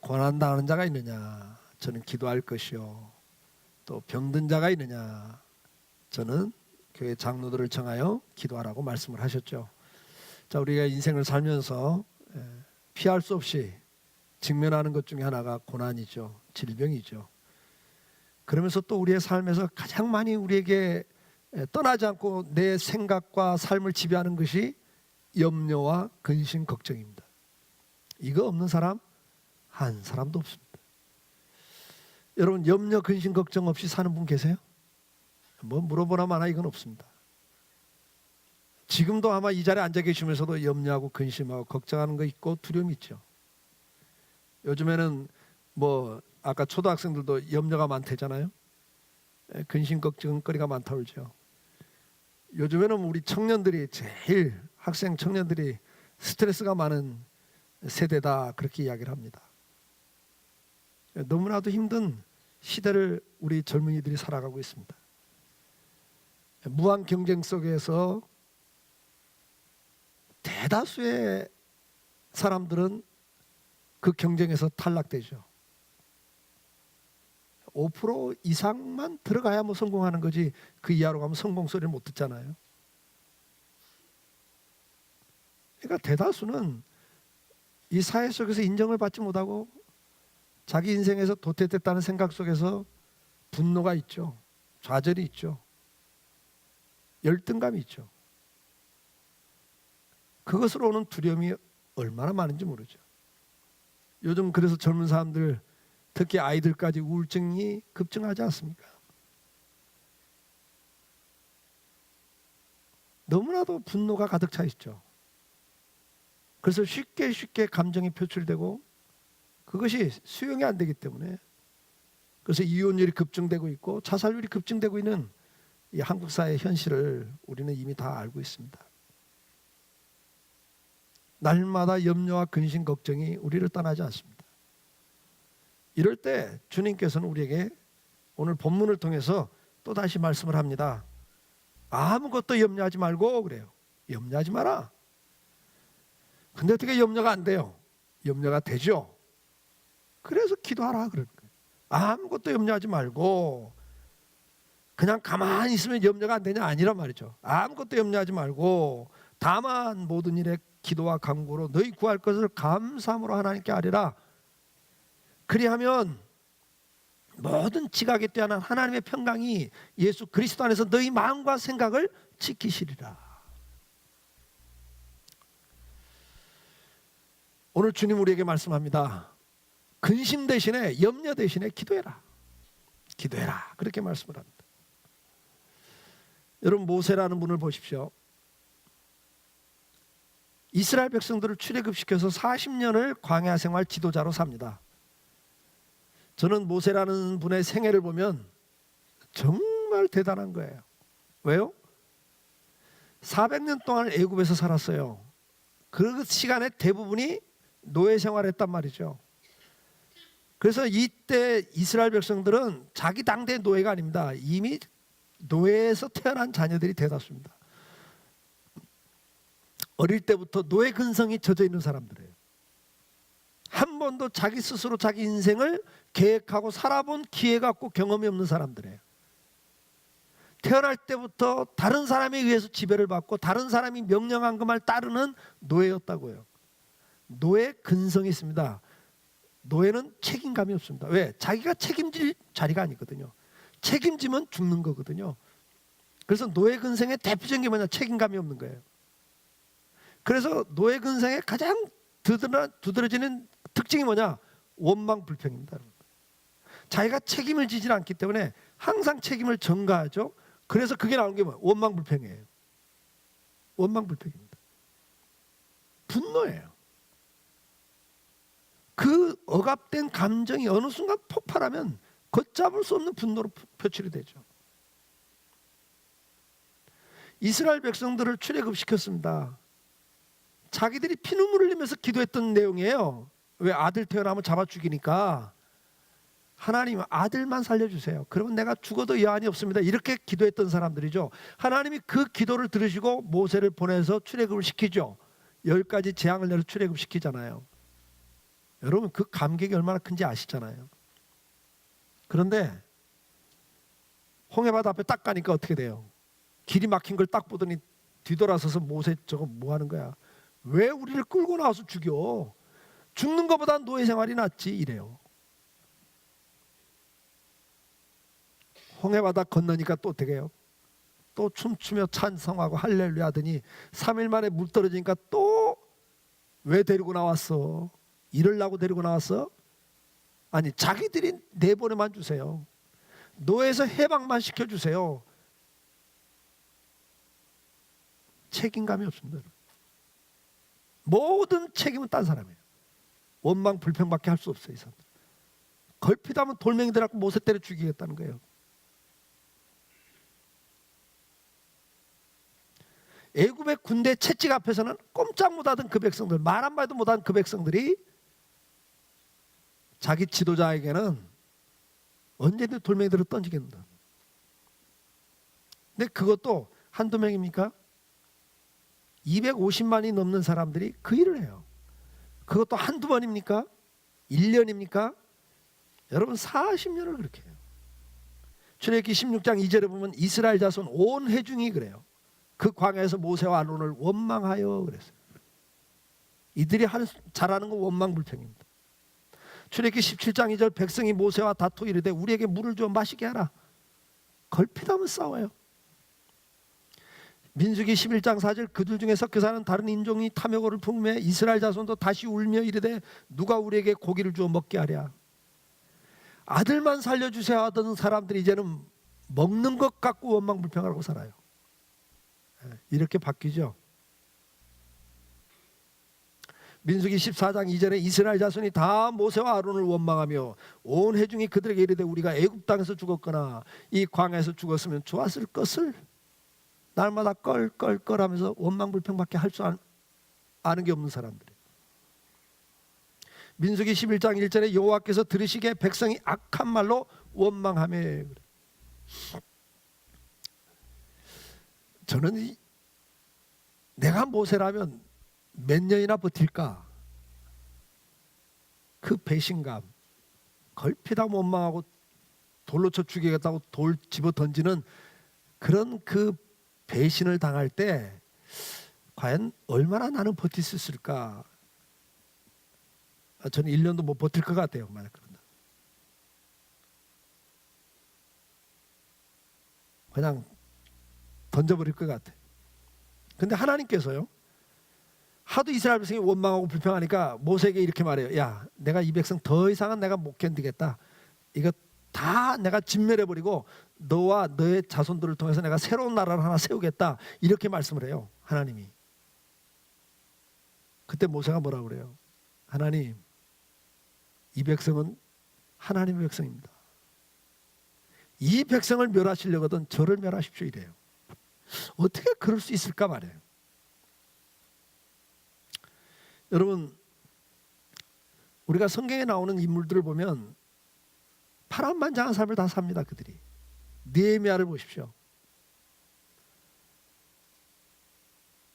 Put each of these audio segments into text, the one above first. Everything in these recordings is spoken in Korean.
고난당하는 자가 있느냐, 저는 기도할 것이요. 또 병든 자가 있느냐, 저는 교회 장로들을 청하여 기도하라고 말씀을 하셨죠. 자, 우리가 인생을 살면서 피할 수 없이 직면하는 것 중에 하나가 고난이죠. 질병이죠. 그러면서 또 우리의 삶에서 가장 많이 우리에게 떠나지 않고 내 생각과 삶을 지배하는 것이 염려와 근심, 걱정입니다. 이거 없는 사람 한 사람도 없습니다. 여러분, 염려, 근심, 걱정 없이 사는 분 계세요? 뭐 물어보나 마나 이건 없습니다. 지금도 아마 이 자리에 앉아 계시면서도 염려하고 근심하고 걱정하는 거 있고 두려움이 있죠. 요즘에는 뭐 아까 초등학생들도 염려가 많대잖아요. 근심 걱정거리가 많다고 그러죠. 요즘에는 우리 청년들이 제일, 학생 청년들이 스트레스가 많은 세대다, 그렇게 이야기를 합니다. 너무나도 힘든 시대를 우리 젊은이들이 살아가고 있습니다. 무한 경쟁 속에서 대다수의 사람들은 그 경쟁에서 탈락되죠. 5% 이상만 들어가야 뭐 성공하는 거지, 그 이하로 가면 성공 소리를 못 듣잖아요. 그러니까 대다수는 이 사회 속에서 인정을 받지 못하고 자기 인생에서 도태됐다는 생각 속에서 분노가 있죠. 좌절이 있죠. 열등감이 있죠. 그것으로 오는 두려움이 얼마나 많은지 모르죠. 요즘 그래서 젊은 사람들, 특히 아이들까지 우울증이 급증하지 않습니까? 너무나도 분노가 가득 차 있죠. 그래서 쉽게 감정이 표출되고 그것이 수용이 안 되기 때문에, 그래서 이혼율이 급증되고 있고 자살률이 급증되고 있는 이 한국 사회의 현실을 우리는 이미 다 알고 있습니다. 날마다 염려와 근심 걱정이 우리를 떠나지 않습니다. 이럴 때 주님께서는 우리에게 오늘 본문을 통해서 또다시 말씀을 합니다. 아무것도 염려하지 말고 그래요. 염려하지 마라. 근데 어떻게 염려가 안 돼요? 염려가 되죠. 그래서 기도하라 그러는 거예요. 아무것도 염려하지 말고, 그냥 가만히 있으면 염려가 안 되냐, 아니란 말이죠. 아무것도 염려하지 말고 다만 모든 일에 기도와 간구로 너희 구할 것을 감사함으로 하나님께 아뢰라. 그리하면 모든 지각에 뛰어난 하나님의 평강이 예수 그리스도 안에서 너희 마음과 생각을 지키시리라. 오늘 주님 우리에게 말씀합니다. 근심 대신에, 염려 대신에 기도해라. 기도해라, 그렇게 말씀을 합니다. 여러분, 모세라는 분을 보십시오. 이스라엘 백성들을 출애굽시켜서 40년을 광야 생활 지도자로 삽니다. 저는 모세라는 분의 생애를 보면 정말 대단한 거예요. 왜요? 400년 동안 애굽에서 살았어요. 그 시간에 대부분이 노예 생활했단 말이죠. 그래서 이때 이스라엘 백성들은 자기 당대의 노예가 아닙니다. 이미 노예에서 태어난 자녀들이 대다수입니다. 어릴 때부터 노예 근성이 젖어 있는 사람들이에요. 한 번도 자기 스스로 자기 인생을 계획하고 살아본 기회가 없고 경험이 없는 사람들이에요. 태어날 때부터 다른 사람에 의해서 지배를 받고 다른 사람이 명령한 것만 따르는 노예였다고요. 노예 근성이 있습니다. 노예는 책임감이 없습니다. 왜? 자기가 책임질 자리가 아니거든요. 책임지면 죽는 거거든요. 그래서 노예 근성의 대표적인 게 뭐냐? 책임감이 없는 거예요. 그래서 노예 근성의 가장 두드러지는 특징이 뭐냐? 원망불평입니다. 자기가 책임을 지지 않기 때문에 항상 책임을 전가하죠. 그래서 그게 나오는 게 뭐예요? 원망불평이에요. 원망불평입니다. 분노예요. 그 억압된 감정이 어느 순간 폭발하면 걷잡을 수 없는 분노로 표출이 되죠. 이스라엘 백성들을 출애굽시켰습니다. 자기들이 피눈물을 흘리면서 기도했던 내용이에요. 왜? 아들 태어나면 잡아 죽이니까 하나님 아들만 살려주세요. 그러면 내가 죽어도 여한이 없습니다. 이렇게 기도했던 사람들이죠. 하나님이 그 기도를 들으시고 모세를 보내서 출애굽을 시키죠. 10가지 재앙을 내려 출애굽시키잖아요. 여러분 그 감격이 얼마나 큰지 아시잖아요. 그런데 홍해바다 앞에 딱 가니까 어떻게 돼요? 길이 막힌 걸 딱 보더니 뒤돌아서서 모세 저거 뭐 하는 거야? 왜 우리를 끌고 나와서 죽여? 죽는 것보다 노예 생활이 낫지 이래요. 홍해바다 건너니까 또 어떻게 해요? 또 춤추며 찬성하고 할렐루야 하더니 3일 만에 물 떨어지니까 또 왜 데리고 나왔어? 이러려고 데리고 나왔어? 아니 자기들이 내보내만 주세요. 노예에서 해방만 시켜주세요. 책임감이 없습니다. 모든 책임은 딴 사람이에요. 원망 불평밖에 할 수 없어요. 이 사람들. 걸핏하면 돌멩이들하고 모세 때려 죽이겠다는 거예요. 애굽의 군대 채찍 앞에서는 꼼짝 못하던 그 백성들, 말 한마디도 못한 그 백성들이 자기 지도자에게는 언제든 돌멩이들을 던지겠다. 근데 그것도 한두 명입니까? 250만이 넘는 사람들이 그 일을 해요. 그것도 한두 번입니까? 1년입니까? 여러분 40년을 그렇게 해요. 출애굽기 16장 2절에 보면 이스라엘 자손 온 회중이 그래요. 그 광야에서 모세와 아론을 원망하여 그랬어요. 이들이 잘하는 건 원망불평입니다. 출애굽기 17장 2절 백성이 모세와 다투 이르되 우리에게 물을 주어 마시게 하라. 걸핏하면 싸워요. 민수기 11장 4절 그들 중에 섞여 사는 다른 인종이 탐욕을 품매 이스라엘 자손도 다시 울며 이르되 누가 우리에게 고기를 주어 먹게 하랴. 아들만 살려주세요 하던 사람들이 이제는 먹는 것 갖고 원망불평하고 살아요. 이렇게 바뀌죠. 민수기 14장 2절에 이스라엘 자손이 다 모세와 아론을 원망하며 온 회중이 그들에게 이르되 우리가 애굽 땅에서 죽었거나 이 광야에서 죽었으면 좋았을 것을 날마다 껄껄껄 하면서 원망불평밖에 할 줄 아는 게 없는 사람들이에요. 민수기 11장 1절에 여호와께서 들으시기에 백성이 악한 말로 원망하며 저는 내가 모세라면 몇 년이나 버틸까? 그 배신감, 걸핏하면 원망하고 돌로 쳐 죽이겠다고 돌 집어 던지는 그런 그 배신을 당할 때 과연 얼마나 나는 버틸 수 있을까? 저는 1년도 못 버틸 것 같아요. 만약 그런다. 그냥 던져버릴 것 같아. 근데 하나님께서요. 하도 이스라엘 백성이 원망하고 불평하니까 모세에게 이렇게 말해요. 야, 내가 이 백성 더 이상은 내가 못 견디겠다. 이거 다 내가 진멸해버리고 너와 너의 자손들을 통해서 내가 새로운 나라를 하나 세우겠다. 이렇게 말씀을 해요. 하나님이. 그때 모세가 뭐라고 그래요? 하나님, 이 백성은 하나님의 백성입니다. 이 백성을 멸하시려거든 저를 멸하십시오 이래요. 어떻게 그럴 수 있을까 말이에요. 여러분 우리가 성경에 나오는 인물들을 보면 파란만장한 삶을 다 삽니다. 그들이. 느헤미야를 보십시오.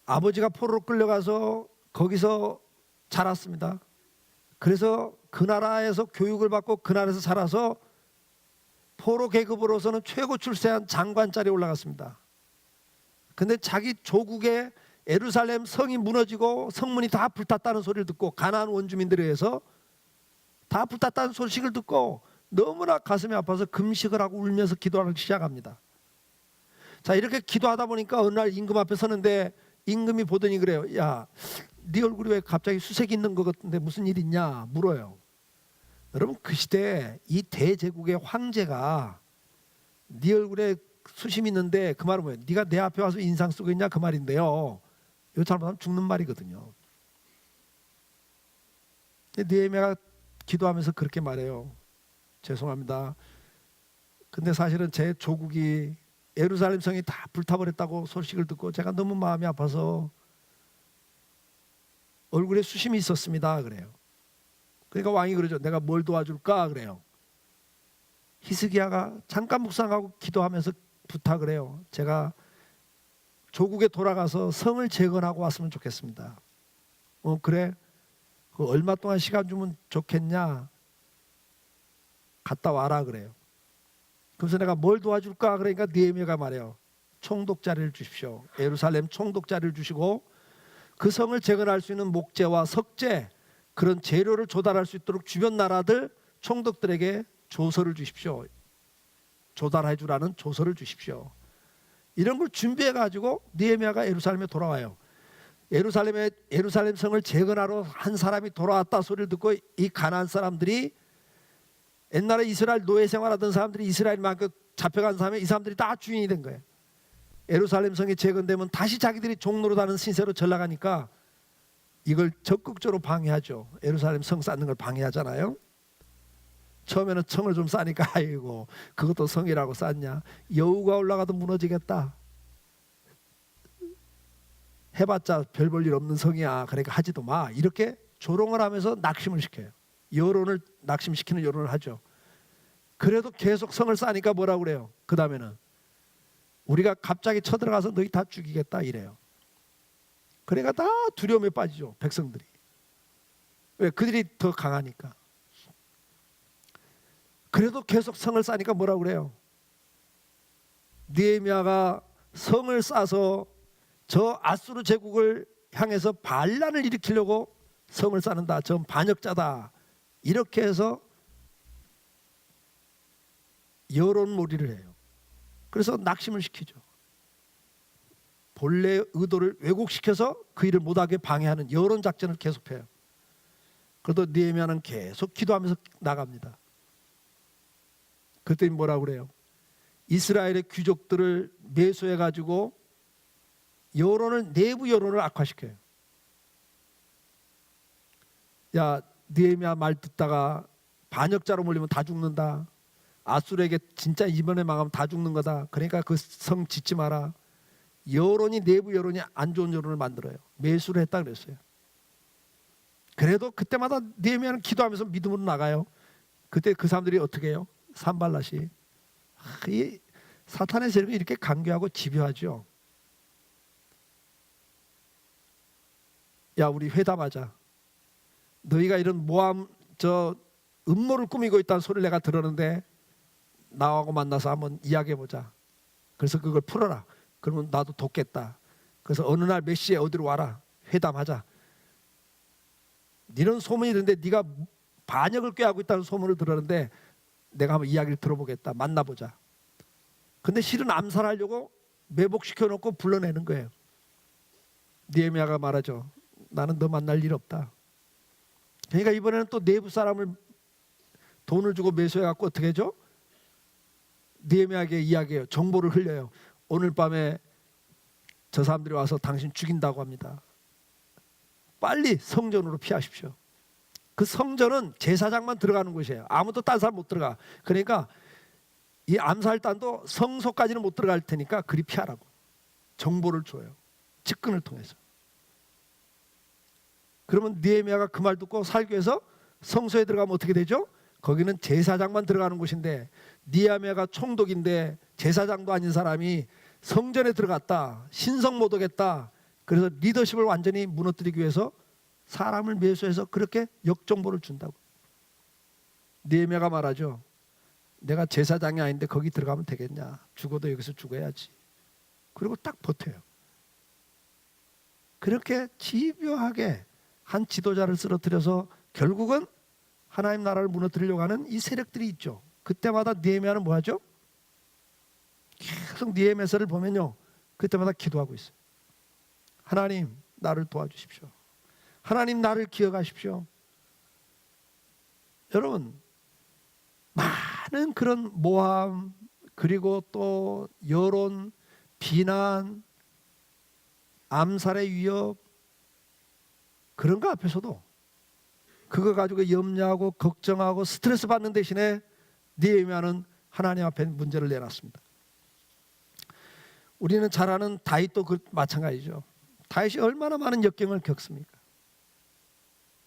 아버지가 포로로 끌려가서 거기서 자랐습니다. 그래서 그 나라에서 교육을 받고 그 나라에서 자라서 포로 계급으로서는 최고 출세한 장관 자리에 올라갔습니다. 근데 자기 조국의 예루살렘 성이 무너지고 성문이 다 불탔다는 소리를 듣고 가나안 원주민들에 의해서 다 불탔다는 소식을 듣고 너무나 가슴이 아파서 금식을 하고 울면서 기도하기 시작합니다. 자, 이렇게 기도하다 보니까 어느 날 임금 앞에 서는데 임금이 보더니 그래요. 야, 네 얼굴이 왜 갑자기 수색이 있는 것 같은데 무슨 일 있냐 물어요. 여러분 그 시대에 이 대제국의 황제가 네 얼굴에 수심이 있는데 그 말은 뭐예요? 네가 내 앞에 와서 인상 쓰고 있냐 그 말인데요. 이거 잘못하면 죽는 말이거든요. 느헤미야가 기도하면서 그렇게 말해요. 죄송합니다. 근데 사실은 제 조국이 예루살렘 성이 다 불타버렸다고 소식을 듣고 제가 너무 마음이 아파서 얼굴에 수심이 있었습니다. 그래요. 그러니까 왕이 그러죠. 내가 뭘 도와줄까? 그래요. 히스기야가 잠깐 묵상하고 기도하면서 부탁을 해요. 제가 조국에 돌아가서 성을 재건하고 왔으면 좋겠습니다. 그래? 그 얼마 동안 시간 주면 좋겠냐? 갔다 와라 그래요. 그래서 내가 뭘 도와줄까? 그러니까 느헤미야가 말해요. 총독자리를 주십시오. 예루살렘 총독자리를 주시고 그 성을 재건할 수 있는 목재와 석재, 그런 재료를 조달할 수 있도록 주변 나라들 총독들에게 조서를 주십시오. 조달해 주라는 조서를 주십시오. 이런 걸 준비해 가지고 느헤미야가 예루살렘에 돌아와요. 예루살렘 성을 재건하러 한 사람이 돌아왔다 소리를 듣고 이 가나안 사람들이, 옛날에 이스라엘 노예 생활하던 사람들이 이스라엘만큼 잡혀간 사람이, 이 사람들이 다 주인이 된 거예요. 예루살렘 성이 재건되면 다시 자기들이 종노릇하는 신세로 전락하니까 이걸 적극적으로 방해하죠. 예루살렘 성 쌓는 걸 방해하잖아요. 처음에는 성을 좀 쌓으니까 아이고 그것도 성이라고 쌓냐, 여우가 올라가도 무너지겠다, 해봤자 별 볼 일 없는 성이야, 그러니까 하지도 마, 이렇게 조롱을 하면서 낙심을 시켜요. 여론을 낙심시키는 여론을 하죠. 그래도 계속 성을 쌓으니까 뭐라고 그래요? 그 다음에는 우리가 갑자기 쳐들어가서 너희 다 죽이겠다 이래요. 그러니까 다 두려움에 빠지죠, 백성들이. 왜? 그들이 더 강하니까. 그래도 계속 성을 쌓으니까 뭐라고 그래요? 느헤미야가 성을 쌓아서 저 아수르 제국을 향해서 반란을 일으키려고 성을 쌓는다, 전 반역자다, 이렇게 해서 여론몰이를 해요. 그래서 낙심을 시키죠. 본래 의도를 왜곡시켜서 그 일을 못하게 방해하는 여론 작전을 계속해요. 그래도 느헤미야는 계속 기도하면서 나갑니다. 그랬더니 뭐라고 그래요? 이스라엘의 귀족들을 매수해 가지고 내부 여론을 악화시켜요. 야, 느헤미야 말 듣다가 반역자로 몰리면 다 죽는다, 아수르에게 진짜 이번에 망하면 다 죽는 거다, 그러니까 그 성 짓지 마라. 내부 여론이 안 좋은 여론을 만들어요. 매수를 했다 그랬어요. 그래도 그때마다 느헤미야는 기도하면서 믿음으로 나가요. 그때 그 사람들이 어떻게 해요? 산발랏이, 이 사탄의 세력이 이렇게 강교하고 집요하죠. 야, 우리 회담하자. 너희가 이런 모함 음모를 꾸미고 있다는 소리를 내가 들었는데 나하고 만나서 한번 이야기해보자. 그래서 그걸 풀어라. 그러면 나도 돕겠다. 그래서 어느 날 몇 시에 어디로 와라, 회담하자. 이런 소문이 있는데 네가 반역을 꾀하고 있다는 소문을 들었는데 내가 한번 이야기를 들어보겠다, 만나보자. 근데 실은 암살하려고 매복시켜놓고 불러내는 거예요. 느헤미야가 말하죠. 나는 너 만날 일 없다. 그러니까 이번에는 또 내부 사람을 돈을 주고 매수해갖고 어떻게 하죠? 느헤미야에게 이야기해요. 정보를 흘려요. 오늘 밤에 저 사람들이 와서 당신 죽인다고 합니다. 빨리 성전으로 피하십시오. 그 성전은 제사장만 들어가는 곳이에요. 아무도 딴 사람 못 들어가. 그러니까 이 암살단도 성소까지는 못 들어갈 테니까 그리 피하라고 정보를 줘요. 측근을 통해서. 그러면 느헤미야가 그 말 듣고 살교에서 성소에 들어가면 어떻게 되죠? 거기는 제사장만 들어가는 곳인데 느헤미야가 총독인데 제사장도 아닌 사람이 성전에 들어갔다, 신성모독했다. 그래서 리더십을 완전히 무너뜨리기 위해서 사람을 매수해서 그렇게 역정보를 준다고. 느헤미야가 말하죠. 내가 제사장이 아닌데 거기 들어가면 되겠냐, 죽어도 여기서 죽어야지. 그리고 딱 버텨요. 그렇게 집요하게 한 지도자를 쓰러뜨려서 결국은 하나님 나라를 무너뜨리려고 하는 이 세력들이 있죠. 그때마다 느헤미야는 뭐 하죠? 계속 느헤미야서를 보면요, 그때마다 기도하고 있어요. 하나님 나를 도와주십시오. 하나님 나를 기억하십시오. 여러분, 많은 그런 모함, 그리고 또 여론, 비난, 암살의 위협, 그런 거 앞에서도 그거 가지고 염려하고 걱정하고 스트레스 받는 대신에 느헤미야는 하나님 앞에 문제를 내놨습니다. 우리는 잘 아는 다윗도 마찬가지죠. 다윗이 얼마나 많은 역경을 겪습니까?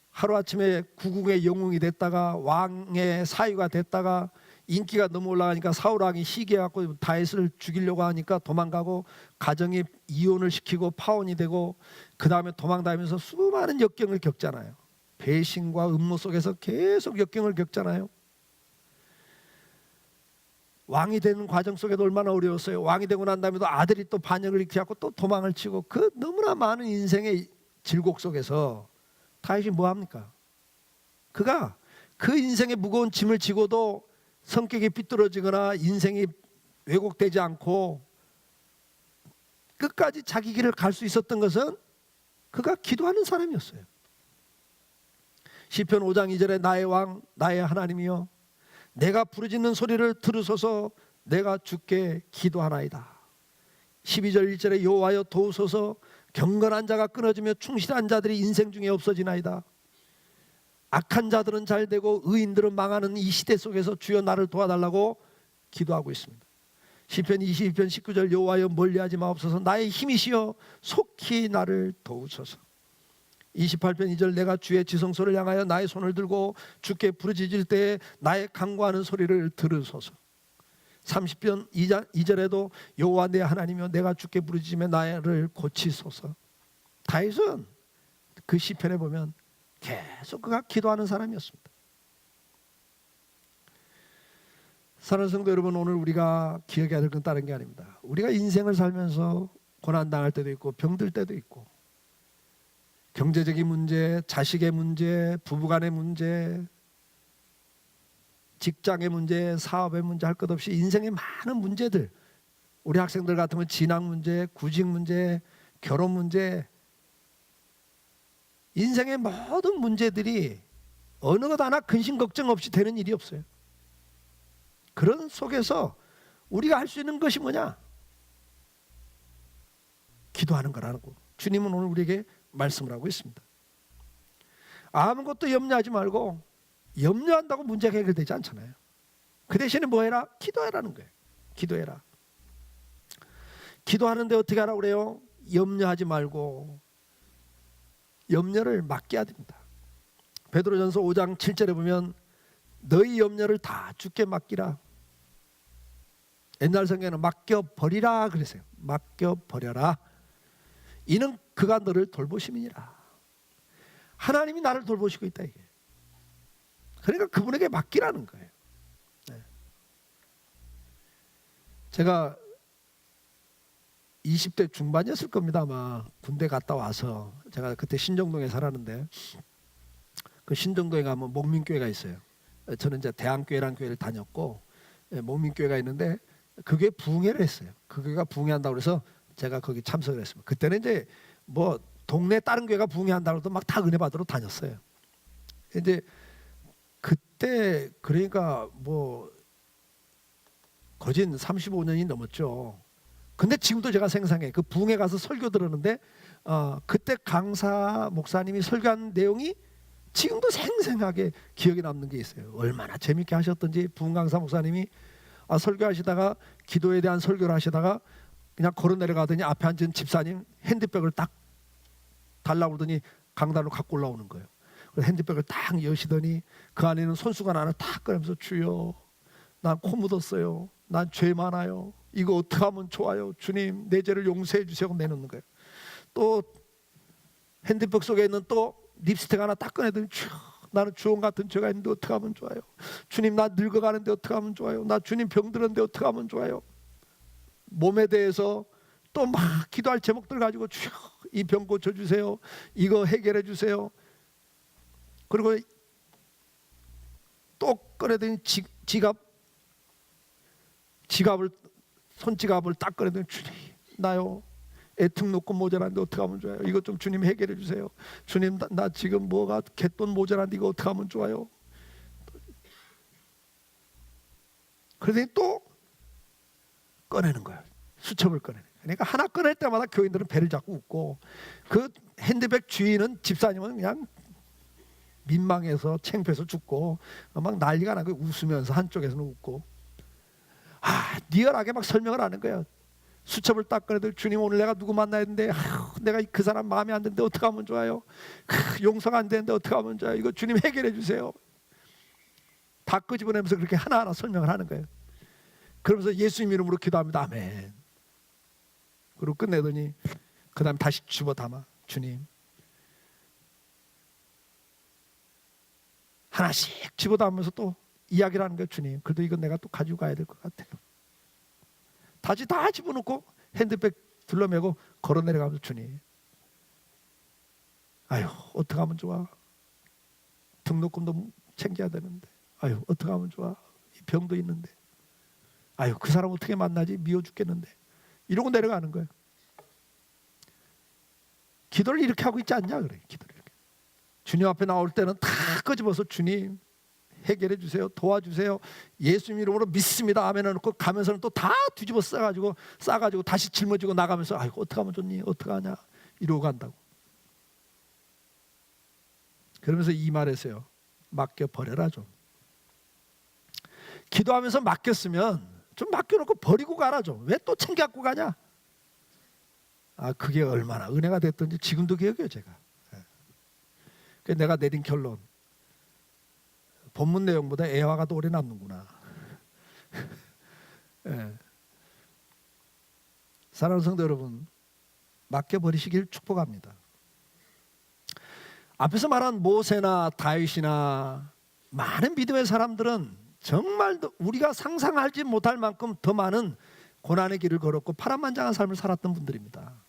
하루아침에 국궁의 영웅이 됐다가 왕의 사위가 됐다가 인기가 너무 올라가니까 사울왕이 시기해갖고 다윗을 죽이려고 하니까 도망가고, 가정이 이혼을 시키고 파혼이 되고, 그 다음에 도망다니면서 수많은 역경을 겪잖아요. 배신과 음모 속에서 계속 역경을 겪잖아요. 왕이 되는 과정 속에도 얼마나 어려웠어요. 왕이 되고 난 다음에도 아들이 또 반역을 일으키고 또 도망을 치고, 그 너무나 많은 인생의 질곡 속에서 다윗이 뭐합니까? 그가 그 인생의 무거운 짐을 지고도 성격이 삐뚤어지거나 인생이 왜곡되지 않고 끝까지 자기 길을 갈 수 있었던 것은 그가 기도하는 사람이었어요. 시편 5장 2절에 나의 왕 나의 하나님이여 내가 부르짖는 소리를 들으소서. 내가 주께 기도하나이다. 12절 1절에 여호와여 도우소서. 경건한 자가 끊어지며 충실한 자들이 인생 중에 없어지나이다. 악한 자들은 잘되고 의인들은 망하는 이 시대 속에서 주여 나를 도와달라고 기도하고 있습니다. 시편 22편 19절 여호와여 멀리하지 마옵소서. 나의 힘이시여 속히 나를 도우소서. 28편 2절 내가 주의 지성소를 향하여 나의 손을 들고 주께 부르짖을 때에 나의 간구하는 소리를 들으소서. 30편 2절에도 여호와 내 하나님이여 내가 주께 부르짖으며 나를 고치소서. 다윗은 그 시편에 보면 계속 그가 기도하는 사람이었습니다. 사랑하는 성도 여러분, 오늘 우리가 기억해야 될 건 다른 게 아닙니다. 우리가 인생을 살면서 고난당할 때도 있고 병들 때도 있고, 경제적인 문제, 자식의 문제, 부부간의 문제, 직장의 문제, 사업의 문제 할 것 없이 인생의 많은 문제들, 우리 학생들 같으면 진학 문제, 구직 문제, 결혼 문제, 인생의 모든 문제들이 어느 것 하나 근심 걱정 없이 되는 일이 없어요. 그런 속에서 우리가 할 수 있는 것이 뭐냐? 기도하는 거라고 주님은 오늘 우리에게 말씀을 하고 있습니다. 아무것도 염려하지 말고, 염려한다고 문제가 해결되지 않잖아요. 그 대신에 뭐 해라? 기도해라는 거예요. 기도해라. 기도하는데 어떻게 하라고 그래요? 염려하지 말고 염려를 맡겨야 됩니다. 베드로전서 5장 7절에 보면 너희 염려를 다 주께 맡기라. 옛날 성경에는 맡겨버리라 그랬어요. 맡겨버려라. 이는 그가 너를 돌보심이니라. 하나님이 나를 돌보시고 있다 이게. 그러니까 그분에게 맡기라는 거예요. 네. 제가 20대 중반이었을 겁니다. 아마 군대 갔다 와서, 제가 그때 신정동에 살았는데 그 신정동에 가면 목민교회가 있어요. 저는 이제 대한교회라는 교회를 다녔고 목민교회가 있는데 그게 부흥회를 했어요. 그 교회가 부흥회한다고 그래서 제가 거기 참석을 했습니다. 그때는 이제 뭐 동네 다른 교회가 부흥회한다고 해도 막 다 은혜 받으러 다녔어요. 이제 그때 그러니까 뭐 거진 35년이 넘었죠. 근데 지금도 제가 생생해. 그 부흥회 가서 설교 들었는데 그때 강사 목사님이 설교한 내용이 지금도 생생하게 기억에 남는 게 있어요. 얼마나 재밌게 하셨던지. 부흥 강사 목사님이 설교하시다가 기도에 대한 설교를 하시다가 그냥 걸어 내려가더니 앞에 앉은 집사님 핸드백을 딱 달라고 그러더니 강단으로 갖고 올라오는 거예요. 그래서 핸드백을 딱 여시더니 그 안에는 손수건 하나 딱 꺼내면서 주여 난 코 묻었어요. 난 죄 많아요. 이거 어떻게 하면 좋아요. 주님 내 죄를 용서해 주세요. 하고 내놓는 거예요. 또 핸드백 속에 있는 또 립스틱 하나 딱 꺼내더니 주여 나는 주홍 같은 죄가 있는데 어떻게 하면 좋아요. 주님 나 늙어가는데 어떻게 하면 좋아요. 나 주님 병들었는데 어떻게 하면 좋아요. 몸에 대해서 또 막 기도할 제목들 가지고 주여 이 병 고쳐주세요. 이거 해결해 주세요. 그리고 또 꺼내더니 지갑을 손지갑을 딱 꺼내더니 주님 나요 애특 놓고 모자란데 어떻게 하면 좋아요. 이거 좀 주님 해결해 주세요. 주님 나 지금 뭐가 갯돈 모자란데 이거 어떻게 하면 좋아요. 그러더니 또 꺼내는 거예요. 수첩을 꺼내는 거예요. 그러니까 하나 꺼낼 때마다 교인들은 배를 잡고 웃고 그 핸드백 주인은 집사님은 그냥 민망해서 창피해서 죽고 막 난리가 나고 웃으면서 한쪽에서는 웃고 리얼하게 막 설명을 하는 거예요. 수첩을 딱 꺼내들 주님 오늘 내가 누구 만나야 되는데 내가 그 사람 마음에 안 드는데 어떻게 하면 좋아요. 용서가 안 되는데 어떻게 하면 좋아요. 이거 주님 해결해 주세요. 다 끄집어내면서 그렇게 하나하나 설명을 하는 거예요. 그러면서 예수님 이름으로 기도합니다. 아멘. 그리고 끝내더니 그 다음에 다시 집어 담아 주님 하나씩 집어담으면서 또 이야기를 하는 거예요. 주님, 그래도 이건 내가 또 가지고 가야 될 것 같아요. 다시 다 집어넣고 핸드백 둘러매고 걸어 내려가면서 주님, 아유 어떻게 하면 좋아? 등록금도 챙겨야 되는데, 아유 어떻게 하면 좋아? 병도 있는데, 아유 그 사람 어떻게 만나지? 미워 죽겠는데. 이러고 내려가는 거예요. 기도를 이렇게 하고 있지 않냐 그래. 기도를 이렇게. 주님 앞에 나올 때는 다 끄집어서 주님 해결해 주세요, 도와주세요, 예수님 이름으로 믿습니다 아멘 해놓고 가면서는 또 다 뒤집어 싸가지고 다시 짊어지고 나가면서 아이고 어떻게 하면 좋니? 어떻게 하냐? 이러고 간다고. 그러면서 이 말했어요. 맡겨버려라 좀. 기도하면서 맡겼으면 좀 맡겨놓고 버리고 가라 좀. 왜 또 챙겨갖고 가냐? 아 그게 얼마나 은혜가 됐던지 지금도 기억해요 제가. 그래서 내가 내린 결론, 본문 내용보다 애화가 더 오래 남는구나. 예. 사랑하는 성도 여러분, 맡겨버리시길 축복합니다. 앞에서 말한 모세나 다윗이나 많은 믿음의 사람들은 정말 우리가 상상하지 못할 만큼 더 많은 고난의 길을 걸었고 파란만장한 삶을 살았던 분들입니다.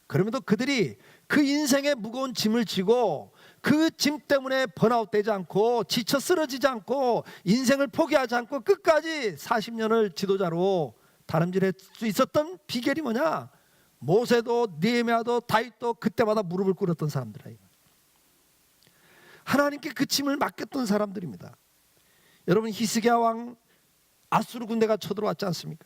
그럼에도 그들이 그 인생의 무거운 짐을 지고 그 짐 때문에 번아웃 되지 않고 지쳐 쓰러지지 않고 인생을 포기하지 않고 끝까지 40년을 지도자로 다름질할 수 있었던 비결이 뭐냐? 모세도 느헤미야도 다윗도 그때마다 무릎을 꿇었던 사람들이에요. 하나님께 그 짐을 맡겼던 사람들입니다. 여러분, 히스기야 왕 아수르 군대가 쳐들어왔지 않습니까?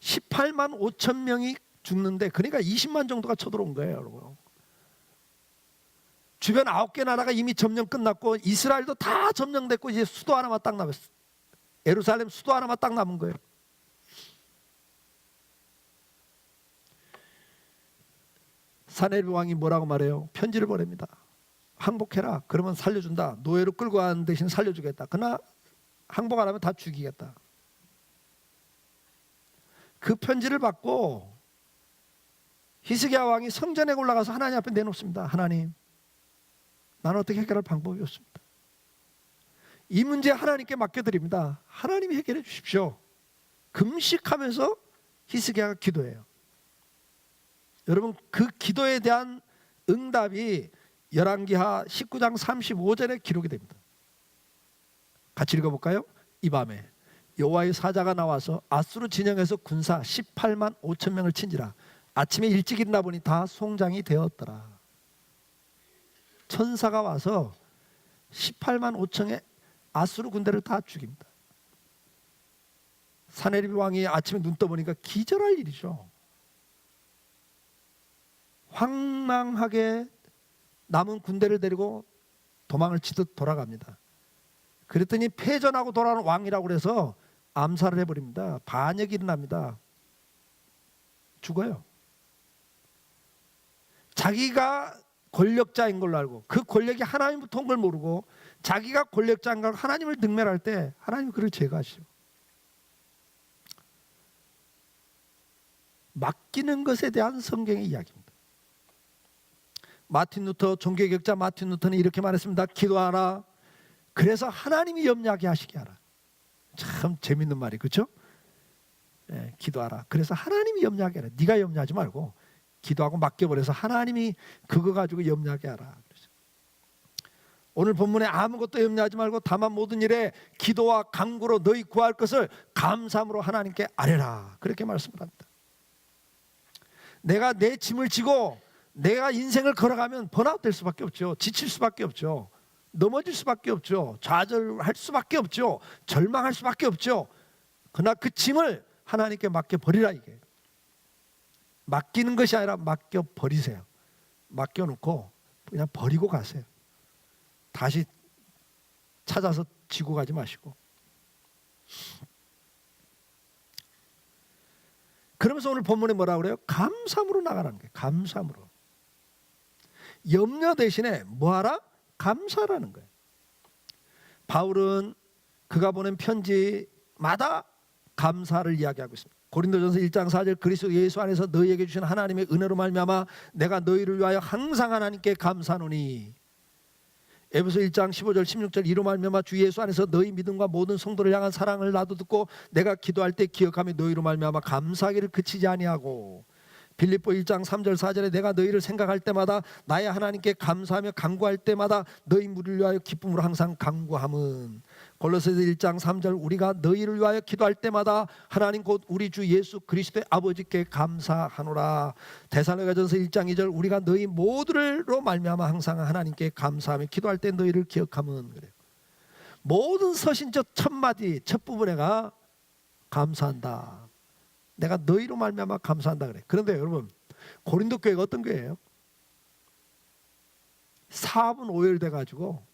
18만 5천 명이 죽는데, 그러니까 20만 정도가 쳐들어온 거예요, 여러분. 주변 9개 나라가 이미 점령 끝났고 이스라엘도 다 점령됐고 이제 수도 하나만 딱 남았어요. 예루살렘 수도 하나만 딱 남은 거예요. 사네립 왕이 뭐라고 말해요? 편지를 보냅니다. 항복해라. 그러면 살려준다. 노예로 끌고 가는 대신 살려주겠다. 그러나 항복 안 하면 다 죽이겠다. 그 편지를 받고 히스기야 왕이 성전에 올라가서 하나님 앞에 내놓습니다. 하나님, 나는 어떻게 해결할 방법이 없습니다. 이 문제 하나님께 맡겨드립니다. 하나님이 해결해 주십시오. 금식하면서 히스기야가 기도해요. 여러분, 그 기도에 대한 응답이 열왕기하 19장 35절에 기록이 됩니다. 같이 읽어볼까요? 이 밤에 여호와의 사자가 나와서 아수르 진영에서 군사 18만 5천 명을 친지라. 아침에 일찍 일어나 보니 다 송장이 되었더라. 천사가 와서 18만 5천의 아수르 군대를 다 죽입니다. 사네립 왕이 아침에 눈 떠보니까 기절할 일이죠. 황망하게 남은 군대를 데리고 도망을 치듯 돌아갑니다. 그랬더니 패전하고 돌아오는 왕이라고 그래서 암살을 해버립니다. 반역이 일어납니다. 죽어요. 자기가 권력자인 걸로 알고 그 권력이 하나님부터 온 걸 모르고 자기가 권력자인 걸 하나님을 능멸할 때 하나님이 그를 제거하시죠. 맡기는 것에 대한 성경의 이야기입니다. 마틴 루터, 종교개혁자 마틴 루터는 이렇게 말했습니다. 기도하라. 그래서 하나님이 염려하게 하시게 하라. 참 재밌는 말이, 그렇죠? 예, 기도하라. 그래서 하나님이 염려하게 하라. 네가 염려하지 말고 기도하고 맡겨버려서 하나님이 그거 가지고 염려하게 하라. 오늘 본문에 아무것도 염려하지 말고 다만 모든 일에 기도와 간구로 너희 구할 것을 감사함으로 하나님께 아뢰라. 그렇게 말씀을 합니다. 내가 내 짐을 지고 내가 인생을 걸어가면 번아웃 될 수밖에 없죠. 지칠 수밖에 없죠. 넘어질 수밖에 없죠. 좌절할 수밖에 없죠. 절망할 수밖에 없죠. 그러나 그 짐을 하나님께 맡겨버리라. 이게 맡기는 것이 아니라 맡겨버리세요. 맡겨놓고 그냥 버리고 가세요. 다시 찾아서 지고 가지 마시고. 그러면서 오늘 본문에 뭐라고 그래요? 감사함으로 나가라는 거예요. 감사함으로. 염려 대신에 뭐하라? 감사라는 거예요. 바울은 그가 보낸 편지마다 감사를 이야기하고 있습니다. 고린도전서 1장 4절 그리스도 예수 안에서 너희에게 주신 하나님의 은혜로 말미암아 내가 너희를 위하여 항상 하나님께 감사하노니 에베소 1장 15절 16절 이로 말미암아 주 예수 안에서 너희 믿음과 모든 성도를 향한 사랑을 나도 듣고 내가 기도할 때 기억하며 너희로 말미암아 감사하기를 그치지 아니하고 빌립보 1장 3절 4절에 내가 너희를 생각할 때마다 나의 하나님께 감사하며 간구할 때마다 너희 무리를 위하여 기쁨으로 항상 간구함은 골로새서 1장 3절 우리가 너희를 위하여 기도할 때마다 하나님 곧 우리 주 예수 그리스도의 아버지께 감사하노라. 데살로니가전서 1장 2절 우리가 너희 모두로 말미암아 항상 하나님께 감사하며 기도할 때 너희를 기억함은 그래요. 모든 서신적 첫 마디 첫 부분에가 감사한다. 내가 너희로 말미암아 감사한다 그래. 그런데 여러분 고린도 교회가 어떤 교회예요? 사분 오열돼 가지고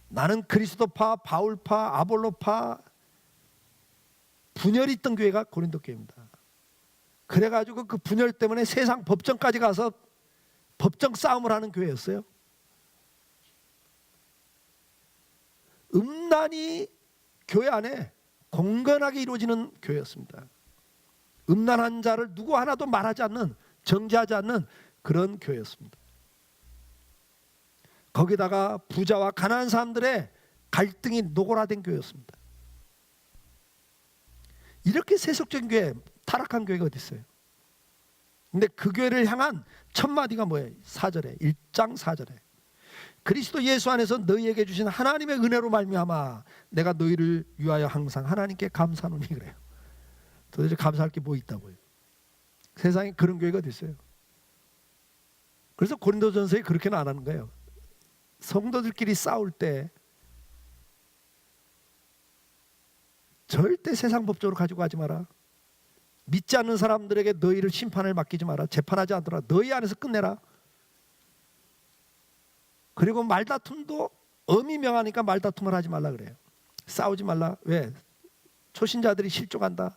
나는 그리스도파, 바울파, 아볼로파 분열이 있던 교회가 고린도 교회입니다. 그래가지고 그 분열 때문에 세상 법정까지 가서 법정 싸움을 하는 교회였어요. 음란이 교회 안에 공건하게 이루어지는 교회였습니다. 음란한 자를 누구 하나도 말하지 않는, 정죄하지 않는 그런 교회였습니다. 거기다가 부자와 가난한 사람들의 갈등이 노골화된 교회였습니다. 이렇게 세속적인 교회, 타락한 교회가 어디 있어요? 근데 그 교회를 향한 첫 마디가 뭐예요? 4절에 1장 4절에 그리스도 예수 안에서 너희에게 주신 하나님의 은혜로 말미암아 내가 너희를 위하여 항상 하나님께 감사하노니 그래요. 도대체 감사할 게 뭐 있다고요? 세상에 그런 교회가 어디 있어요? 그래서 고린도전서에 그렇게는 안 하는 거예요. 성도들끼리 싸울 때 절대 세상 법적으로 가지고 가지 마라. 믿지 않는 사람들에게 너희를 심판을 맡기지 마라. 재판하지 않더라. 너희 안에서 끝내라. 그리고 말다툼도 엄히 명하니까 말다툼을 하지 말라 그래요. 싸우지 말라. 왜? 초신자들이 실족한다.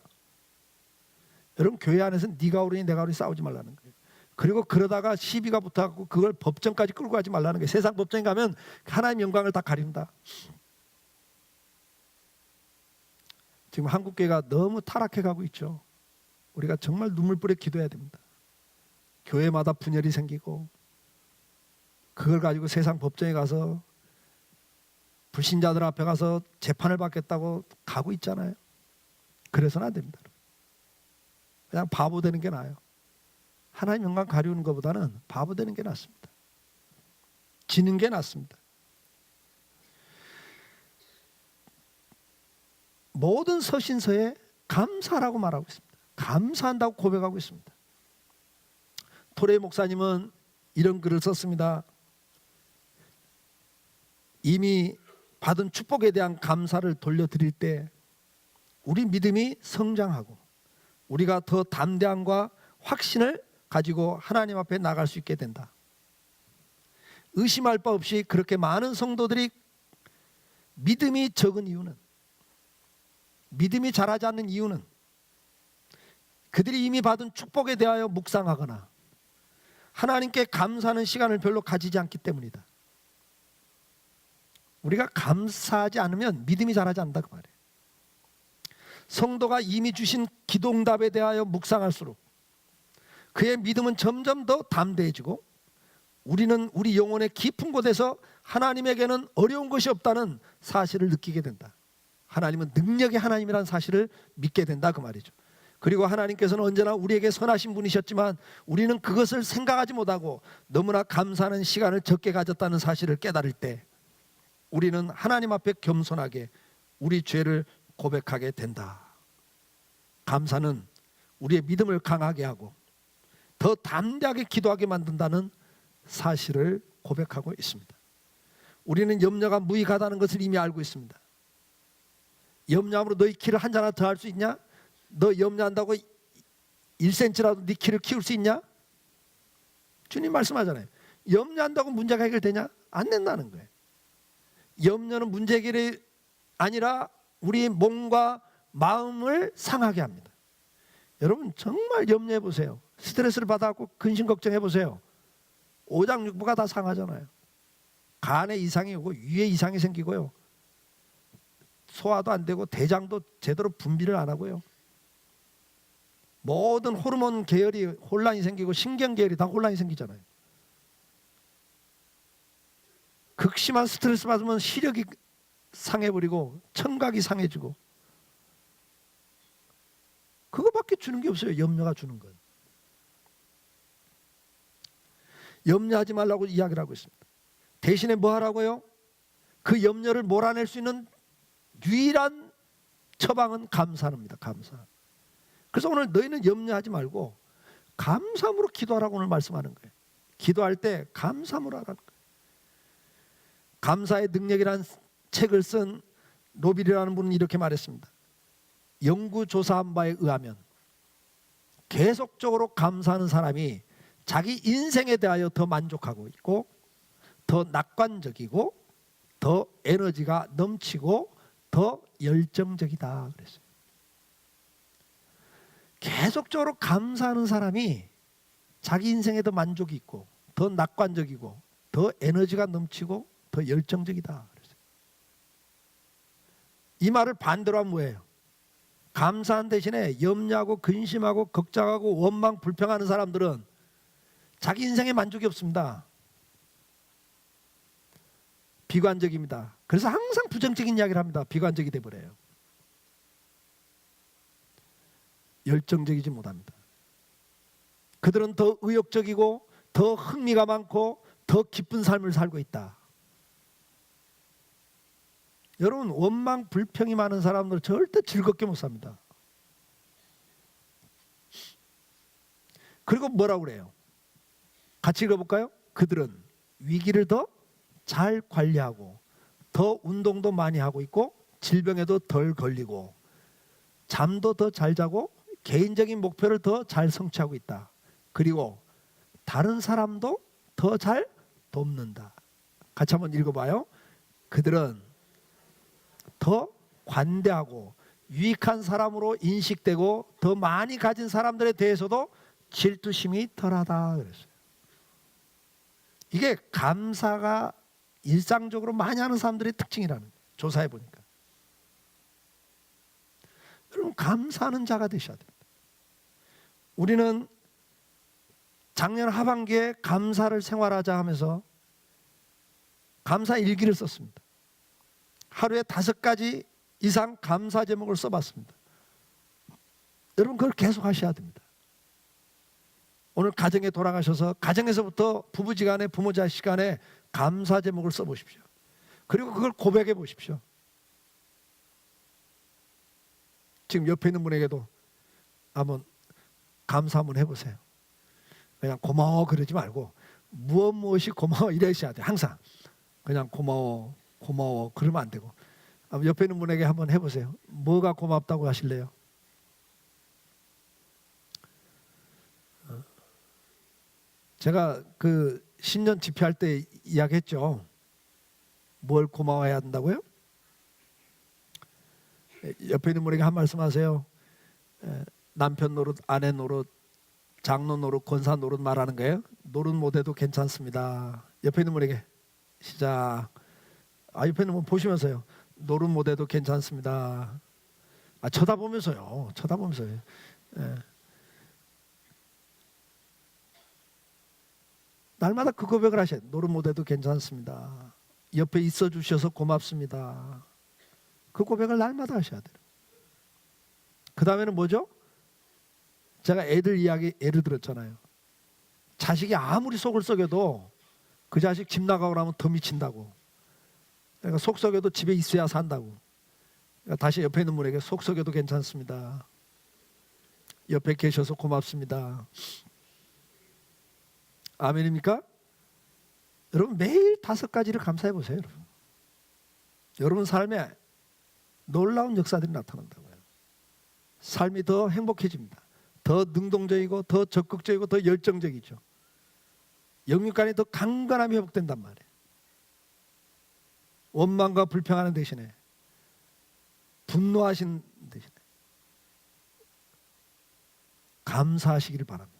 여러분 교회 안에서 네가 오르니 내가 오르니 싸우지 말라는 거예요. 그리고 그러다가 시비가 붙어갖고 그걸 법정까지 끌고 가지 말라는 거예요. 세상 법정에 가면 하나님의 영광을 다 가린다. 지금 한국교회가 너무 타락해 가고 있죠. 우리가 정말 눈물 뿌려 기도해야 됩니다. 교회마다 분열이 생기고 그걸 가지고 세상 법정에 가서 불신자들 앞에 가서 재판을 받겠다고 가고 있잖아요. 그래서는 안 됩니다. 그냥 바보 되는 게 나아요. 하나님 영광 가리우는 것보다는 바보 되는 게 낫습니다. 지는 게 낫습니다. 모든 서신서에 감사라고 말하고 있습니다. 감사한다고 고백하고 있습니다. 토레 목사님은 이런 글을 썼습니다. 이미 받은 축복에 대한 감사를 돌려드릴 때 우리 믿음이 성장하고 우리가 더 담대함과 확신을 가지고 하나님 앞에 나갈 수 있게 된다. 의심할 바 없이 그렇게 많은 성도들이 믿음이 적은 이유는, 믿음이 자라지 않는 이유는 그들이 이미 받은 축복에 대하여 묵상하거나 하나님께 감사하는 시간을 별로 가지지 않기 때문이다. 우리가 감사하지 않으면 믿음이 자라지 않는다 그 말이에요. 성도가 이미 주신 기도응답에 대하여 묵상할수록 그의 믿음은 점점 더 담대해지고 우리는 우리 영혼의 깊은 곳에서 하나님에게는 어려운 것이 없다는 사실을 느끼게 된다. 하나님은 능력의 하나님이라는 사실을 믿게 된다 그 말이죠. 그리고 하나님께서는 언제나 우리에게 선하신 분이셨지만 우리는 그것을 생각하지 못하고 너무나 감사하는 시간을 적게 가졌다는 사실을 깨달을 때 우리는 하나님 앞에 겸손하게 우리 죄를 고백하게 된다. 감사는 우리의 믿음을 강하게 하고 더 담대하게 기도하게 만든다는 사실을 고백하고 있습니다. 우리는 염려가 무익하다는 것을 이미 알고 있습니다. 염려함으로 너희 키를 한 자나 더 할 수 있냐? 너 염려한다고 1cm라도 네 키를 키울 수 있냐? 주님 말씀하잖아요. 염려한다고 문제가 해결되냐? 안 된다는 거예요. 염려는 문제 해결이 아니라 우리 몸과 마음을 상하게 합니다. 여러분 정말 염려해 보세요. 스트레스를 받아갖고 근심 걱정해 보세요. 오장육부가 다 상하잖아요. 간에 이상이 오고 위에 이상이 생기고요. 소화도 안 되고 대장도 제대로 분비를 안 하고요. 모든 호르몬 계열이 혼란이 생기고 신경 계열이 다 혼란이 생기잖아요. 극심한 스트레스 받으면 시력이 상해버리고 청각이 상해지고, 그거밖에 주는 게 없어요. 염려가 주는 건. 염려하지 말라고 이야기를 하고 있습니다. 대신에 뭐 하라고요? 그 염려를 몰아낼 수 있는 유일한 처방은 감사합니다. 감사. 그래서 오늘 너희는 염려하지 말고 감사함으로 기도하라고 오늘 말씀하는 거예요. 기도할 때 감사함으로 하라는 거예요. 감사의 능력이라는 책을 쓴 로빌이라는 분은 이렇게 말했습니다. 연구조사한 바에 의하면 계속적으로 감사하는 사람이 자기 인생에 대하여 더 만족하고 있고, 더 낙관적이고, 더 에너지가 넘치고, 더 열정적이다 그랬어요. 계속적으로 감사하는 사람이 자기 인생에 더 만족이 있고, 더 낙관적이고, 더 에너지가 넘치고, 더 열정적이다 그랬어요. 이 말을 반대로 하면 뭐예요? 감사한 대신에 염려하고 근심하고 걱정하고 원망 불평하는 사람들은 자기 인생에 만족이 없습니다. 비관적입니다. 그래서 항상 부정적인 이야기를 합니다. 비관적이 돼버려요. 열정적이지 못합니다. 그들은 더 의욕적이고 더 흥미가 많고 더 기쁜 삶을 살고 있다. 여러분, 원망 불평이 많은 사람들은 절대 즐겁게 못 삽니다. 그리고 뭐라고 그래요? 같이 읽어볼까요? 그들은 위기를 더 잘 관리하고, 더 운동도 많이 하고 있고, 질병에도 덜 걸리고, 잠도 더 잘 자고, 개인적인 목표를 더 잘 성취하고 있다. 그리고 다른 사람도 더 잘 돕는다. 같이 한번 읽어봐요. 그들은 더 관대하고 유익한 사람으로 인식되고, 더 많이 가진 사람들에 대해서도 질투심이 덜하다 그랬어요. 이게 감사가 일상적으로 많이 하는 사람들의 특징이라는 거예요. 조사해 보니까. 여러분, 감사하는 자가 되셔야 됩니다. 우리는 작년 하반기에 감사를 생활하자 하면서 감사 일기를 썼습니다. 하루에 5가지 이상 감사 제목을 써봤습니다. 여러분, 그걸 계속 하셔야 됩니다. 오늘 가정에 돌아가셔서 가정에서부터 부부지간에 부모자식간에 감사 제목을 써보십시오. 그리고 그걸 고백해 보십시오. 지금 옆에 있는 분에게도 한번 감사 한번 해보세요. 그냥 고마워 그러지 말고 무엇이 고마워 이러셔야 돼요. 항상 그냥 고마워 고마워 그러면 안 되고, 옆에 있는 분에게 한번 해보세요. 뭐가 고맙다고 하실래요? 제가 그 신년 집회할 때 이야기했죠. 뭘 고마워해야 한다고요? 옆에 있는 분에게 한 말씀 하세요. 남편 노릇, 아내 노릇, 장로 노릇, 권사 노릇 말하는 거예요. 노릇 못해도 괜찮습니다. 옆에 있는 분에게 시작. 옆에 있는 분 보시면서요. 노릇 못해도 괜찮습니다. 쳐다보면서요. 쳐다보면서요. 날마다 그 고백을 하셔야 돼요. 노릇 못해도 괜찮습니다. 옆에 있어 주셔서 고맙습니다. 그 고백을 날마다 하셔야 돼요. 그 다음에는 뭐죠? 제가 애들 이야기 예를 들었잖아요. 자식이 아무리 속을 썩여도 그 자식 집 나가고 나면 더 미친다고. 그러니까 속 썩여도 집에 있어야 산다고. 그러니까 다시 옆에 있는 분에게 속 썩여도 괜찮습니다. 옆에 계셔서 고맙습니다. 아멘입니까? 여러분, 매일 5가지를 감사해 보세요. 여러분, 여러분 삶에 놀라운 역사들이 나타난다고요. 삶이 더 행복해집니다. 더 능동적이고 더 적극적이고 더 열정적이죠. 영육간이 더 강건함이 회복된단 말이에요. 원망과 불평하는 대신에 분노하신 대신에 감사하시기를 바랍니다.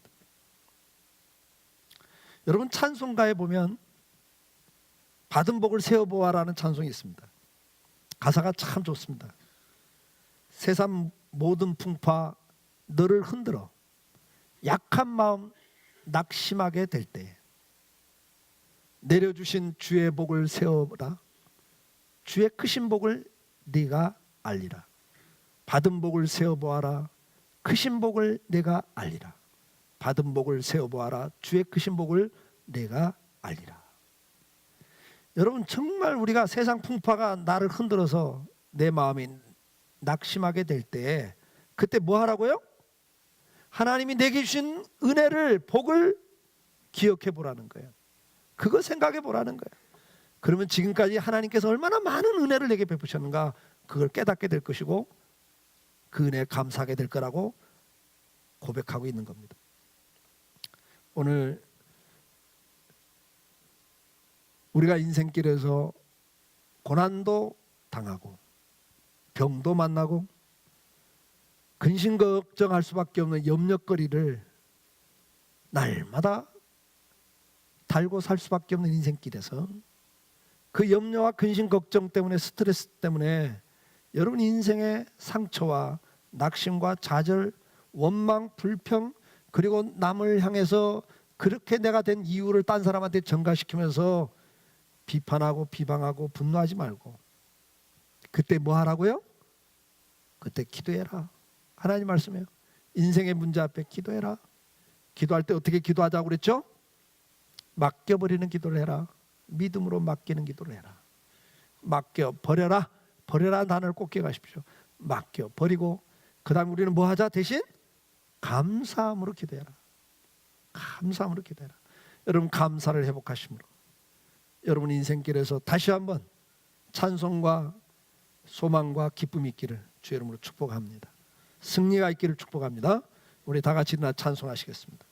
여러분, 찬송가에 보면 받은 복을 세어보아라는 찬송이 있습니다. 가사가 참 좋습니다. 세상 모든 풍파 너를 흔들어 약한 마음 낙심하게 될 때 내려주신 주의 복을 세워보라. 주의 크신 복을 네가 알리라. 받은 복을 세워보아라. 크신 복을 내가 알리라. 받은 복을 세워보아라. 주의 크신 복을 내가 알리라. 여러분, 정말 우리가 세상 풍파가 나를 흔들어서 내 마음이 낙심하게 될 때 그때 뭐 하라고요? 하나님이 내게 주신 은혜를, 복을 기억해 보라는 거예요. 그거 생각해 보라는 거예요. 그러면 지금까지 하나님께서 얼마나 많은 은혜를 내게 베푸셨는가, 그걸 깨닫게 될 것이고 그 은혜에 감사하게 될 거라고 고백하고 있는 겁니다. 오늘 우리가 인생길에서 고난도 당하고 병도 만나고 근심 걱정할 수밖에 없는 염려거리를 날마다 달고 살 수밖에 없는 인생길에서 그 염려와 근심 걱정 때문에, 스트레스 때문에 여러분 인생의 상처와 낙심과 좌절, 원망, 불평, 그리고 남을 향해서 그렇게 내가 된 이유를 딴 사람한테 전가시키면서 비판하고 비방하고 분노하지 말고 그때 뭐 하라고요? 그때 기도해라. 하나님 말씀이에요. 인생의 문제 앞에 기도해라. 기도할 때 어떻게 기도하자고 그랬죠? 맡겨버리는 기도를 해라. 믿음으로 맡기는 기도를 해라. 맡겨 버려라. 버려라 단어를 꼭 기억하십시오. 맡겨 버리고 그 다음에 우리는 뭐 하자? 대신 감사함으로 기도해라. 감사함으로 기도해라. 여러분, 감사를 회복하심으로 여러분 인생길에서 다시 한번 찬송과 소망과 기쁨이 있기를 주의 이름으로 축복합니다. 승리가 있기를 축복합니다. 우리 다 같이 일어나 찬송하시겠습니다.